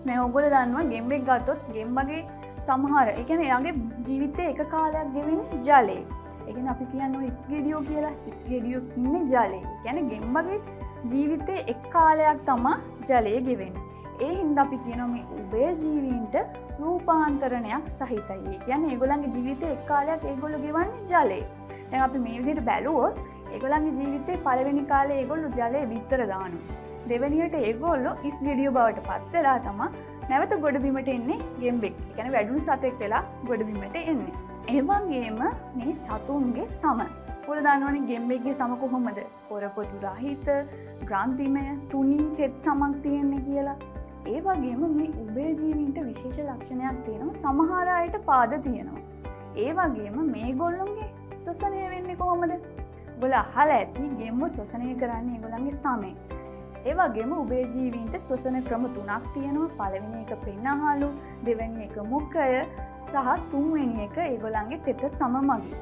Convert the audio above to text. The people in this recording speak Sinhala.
මේ ඔයගොල්ලෝ දන්නවා ගේම් එක ගත්තොත් ගේම් වගේ සමහර ඒ කියන්නේ එයාගේ ජීවිතේ එක කාලයක් ගෙවෙන්නේ ජලයේ. ඒ කියන්නේ අපි කියන්නේ ඉස්ගෙඩියෝ කියලා. ඉස්ගෙඩියෝ ඉන්නේ ජලයේ. ඒ කියන්නේ ගේම් වගේ ජීවිතේ එක් කාලයක් තමයි ජලයේ ගෙවෙන්නේ. ඒ හින්දා අපි කියනවා මේ උභය ජීවීන්ට රූපාන්තරණයක් සහිතයි. ඒ කියන්නේ ඒගොල්ලන්ගේ ජීවිතේ එක් කාලයක් ඒගොල්ලෝ ගෙවන්නේ ජලයේ. දැන් අපි මේ විදිහට බැලුවොත් ඒගොල්ලන්ගේ ජීවිතේ පළවෙනි කාලේ ඒගොල්ලෝ ජලයේ විතර දානවා. දෙවෙනියට ඒගොල්ලෝ ඉස්ගෙඩියෝ බවට පත් වෙලා තමයි නැවත ගොඩබිමට එන්නේ ගෙම්බෙක්. ඒ කියන්නේ වැඩුණු සතෙක් වෙලා ගොඩබිමට එන්නේ. ඒ වගේම මේ සතුන්ගේ සම. ඔයාලා දන්නවනේ ගෙම්බෙක්ගේ සම කොහොමද? පොරපොටු රහිත, ග්‍රාන්තිමය, තුනී තෙත් සමක් තියෙන්නේ කියලා. ඒ වගේම මේ උභය ජීවීන්ට විශේෂ ලක්ෂණයක් තියෙනවා. සමහර අයට පාද තියෙනවා. ඒ වගේම මේගොල්ලොන්ගේ ශ්වසනය වෙන්නේ කොහොමද? ඔයාලා අහලා ඇති ගෙම්බෝ ශ්වසනය කරන්නේ ඒගොල්ලන්ගේ සමෙන්. ඒ වගේම උභය ජීවීන්ට ශ්වසන ක්‍රම තුනක් තියෙනවා. පළවෙනි එක පෙන්නහලු, දෙවෙනි එක මුඛය සහ තුන්වෙනි එක ඒගොල්ලන්ගේ තෙත සම මගින්.